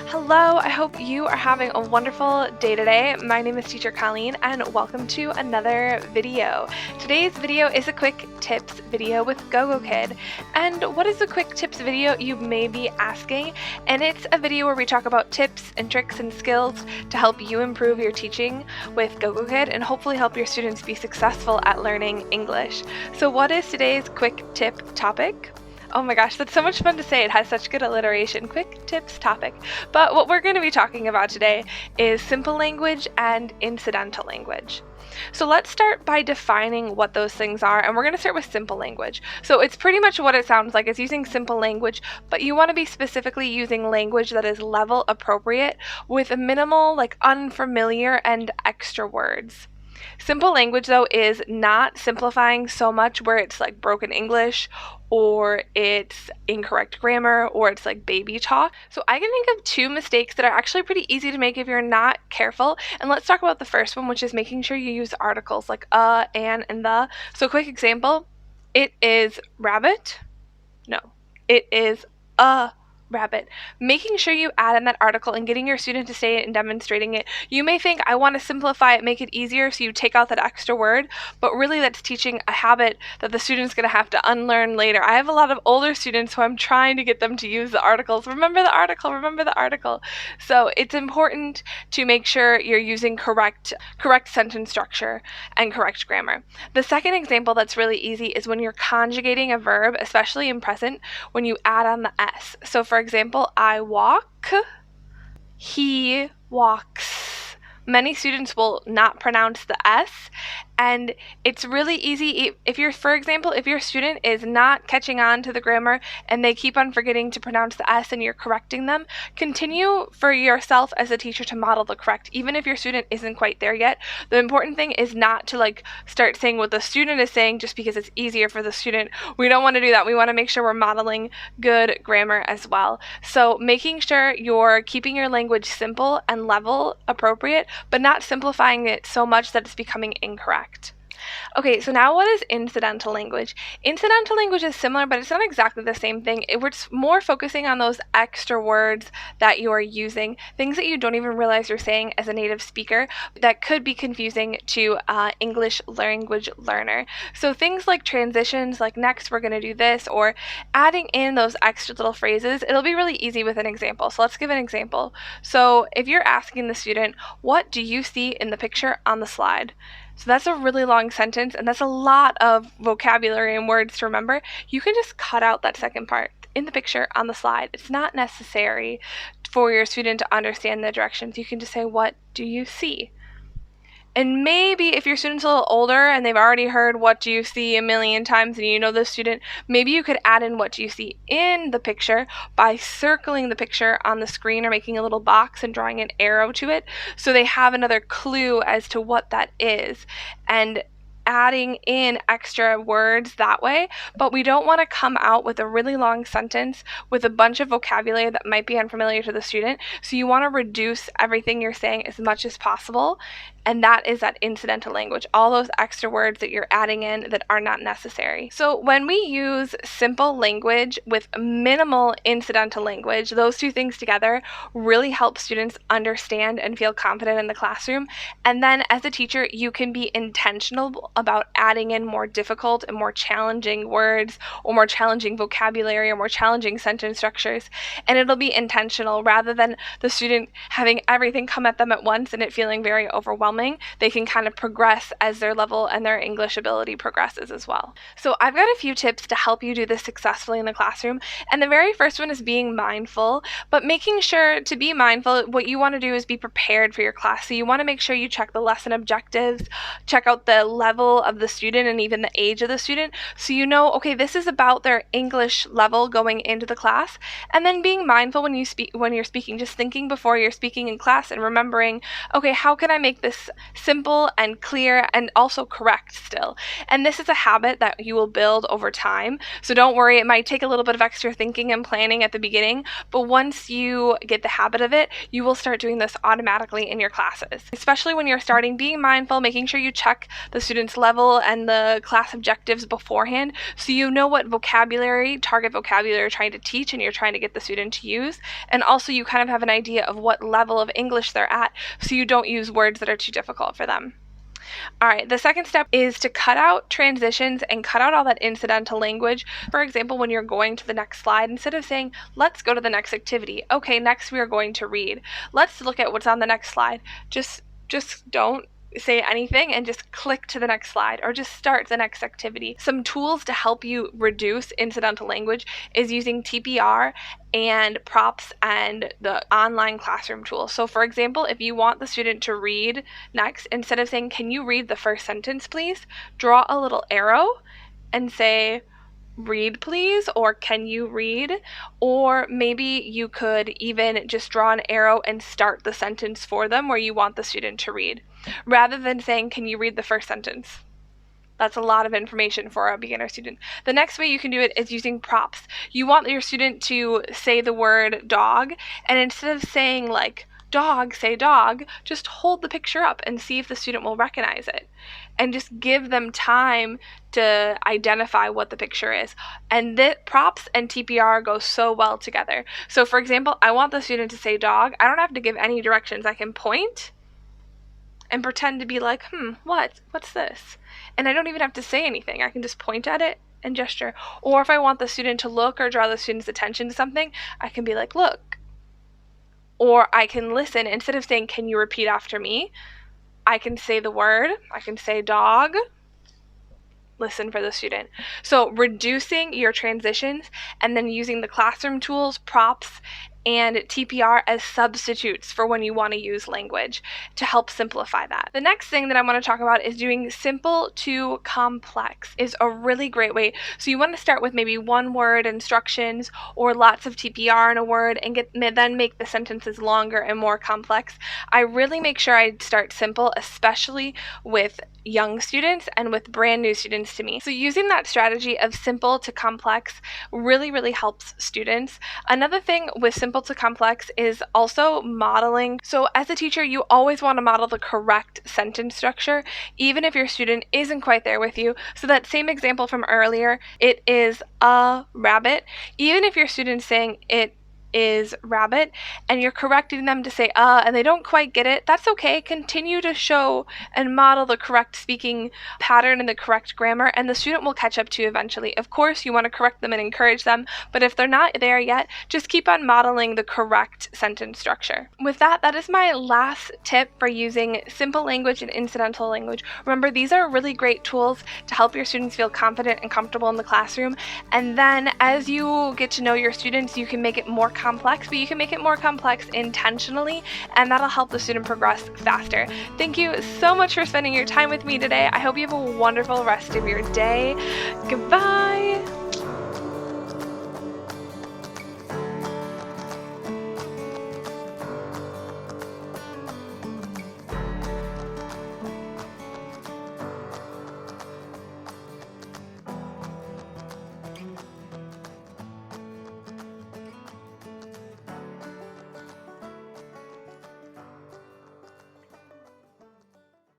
Hello, I hope you are having a wonderful day today. My name is Teacher Colleen and welcome to another video. Today's video is a quick tips video with GOGOKID. And what is a quick tips video, you may be asking? And it's a video where we talk about tips and tricks and skills to help you improve your teaching with GOGOKID and hopefully help your students be successful at learning English. So what is today's quick tip topic? Oh my gosh, that's so much fun to say. It has such good alliteration. Quick tips topic. But what we're going to be talking about today is simple language and incidental language. So let's start by defining what those things are, and we're going to start with simple language. So it's pretty much what it sounds like. It's using simple language, but you want to be specifically using language that is level appropriate with minimal, unfamiliar and extra words. Simple language, though, is not simplifying so much where it's like broken English or it's incorrect grammar or it's like baby talk. So I can think of two mistakes that are actually pretty easy to make if you're not careful. And let's talk about the first one, which is making sure you use articles like and the. So quick example, it is rabbit. No, it is a rabbit. Making sure you add in that article and getting your student to say it and demonstrating it. You may think, I want to simplify it, make it easier, so you take out that extra word, but really that's teaching a habit that the student's going to have to unlearn later. I have a lot of older students who I'm trying to get them to use the articles. Remember the article, remember the article. So it's important to make sure you're using correct sentence structure and correct grammar. The second example that's really easy is when you're conjugating a verb, especially in present, when you add on the S. So for example, I walk, he walks. Many students will not pronounce the S, and it's really easy if you're, for example, if your student is not catching on to the grammar and they keep on forgetting to pronounce the S and you're correcting them, continue for yourself as a teacher to model the correct, even if your student isn't quite there yet. The important thing is not to start saying what the student is saying just because it's easier for the student. We don't want to do that. We want to make sure we're modeling good grammar as well. So making sure you're keeping your language simple and level appropriate, but not simplifying it so much that it's becoming incorrect. Okay, so now what is incidental language? Incidental language is similar, but it's not exactly the same thing. We're more focusing on those extra words that you are using, things that you don't even realize you're saying as a native speaker that could be confusing to English language learner. So things like transitions, like next we're going to do this, or adding in those extra little phrases, it'll be really easy with an example. So let's give an example. So if you're asking the student, what do you see in the picture on the slide? So that's a really long sentence, and that's a lot of vocabulary and words to remember. You can just cut out that second part in the picture on the slide. It's not necessary for your student to understand the directions. You can just say, what do you see? And maybe if your student's a little older and they've already heard what do you see a million times and you know the student, maybe you could add in what do you see in the picture by circling the picture on the screen or making a little box and drawing an arrow to it so they have another clue as to what that is. And adding in extra words that way, but we don't want to come out with a really long sentence with a bunch of vocabulary that might be unfamiliar to the student. So you want to reduce everything you're saying as much as possible, and that is that incidental language, all those extra words that you're adding in that are not necessary. So when we use simple language with minimal incidental language, those two things together really help students understand and feel confident in the classroom. And then as a teacher, you can be intentional about adding in more difficult and more challenging words or more challenging vocabulary or more challenging sentence structures, and it'll be intentional rather than the student having everything come at them at once and it feeling very overwhelming. They can kind of progress as their level and their English ability progresses as well. So I've got a few tips to help you do this successfully in the classroom, and the very first one is being mindful, but making sure to be mindful, what you want to do is be prepared for your class. So you want to make sure you check the lesson objectives, check out the level of the student and even the age of the student, so you know, okay, this is about their English level going into the class. And then being mindful when you're speaking, just thinking before you're speaking in class and remembering, okay, how can I make this nice, simple, and clear, and also correct still. And this is a habit that you will build over time. So don't worry, it might take a little bit of extra thinking and planning at the beginning, but once you get the habit of it, you will start doing this automatically in your classes. Especially when you're starting, being mindful, making sure you check the student's level and the class objectives beforehand so you know what vocabulary, target vocabulary you're trying to teach and you're trying to get the student to use. And also you kind of have an idea of what level of English they're at so you don't use words that are too difficult for them. All right, the second step is to cut out transitions and cut out all that incidental language. For example, when you're going to the next slide, instead of saying, let's go to the next activity. Okay, next we are going to read. Let's look at what's on the next slide. Just don't say anything and just click to the next slide or just start the next activity. Some tools to help you reduce incidental language is using TPR and props and the online classroom tools. So for example, if you want the student to read next, instead of saying, can you read the first sentence please, draw a little arrow and say, read please, or can you read? Or maybe you could even just draw an arrow and start the sentence for them where you want the student to read, rather than saying, can you read the first sentence? That's a lot of information for a beginner student. The next way you can do it is using props. You want your student to say the word dog, and instead of saying like dog, say dog, just hold the picture up and see if the student will recognize it. And just give them time to identify what the picture is. And props and TPR go so well together. So for example, I want the student to say dog. I don't have to give any directions. I can point and pretend to be like, what's this? And I don't even have to say anything. I can just point at it and gesture. Or if I want the student to look or draw the student's attention to something, I can be like, look. Or I can listen. Instead of saying, can you repeat after me? I can say the word. I can say dog. Listen for the student. So reducing your transitions and then using the classroom tools, props, and TPR as substitutes for when you want to use language to help simplify that. The next thing that I want to talk about is doing simple to complex is a really great way. So you want to start with maybe one word instructions or lots of TPR in a word and then make the sentences longer and more complex. I really make sure I start simple, especially with young students and with brand new students to me. So using that strategy of simple to complex really, really helps students. Another thing with simple to complex is also modeling. So as a teacher, you always want to model the correct sentence structure, even if your student isn't quite there with you. So that same example from earlier, it is a rabbit. Even if your student's saying it is rabbit and you're correcting them to say and they don't quite get it, that's okay. Continue to show and model the correct speaking pattern and the correct grammar, and the student will catch up to you eventually. Of course, you want to correct them and encourage them, but if they're not there yet, just keep on modeling the correct sentence structure. With that, that is my last tip for using simple language and incidental language. Remember, these are really great tools to help your students feel confident and comfortable in the classroom, and then as you get to know your students, you can make it more complex, but you can make it more complex intentionally, and that'll help the student progress faster. Thank you so much for spending your time with me today. I hope you have a wonderful rest of your day. Goodbye.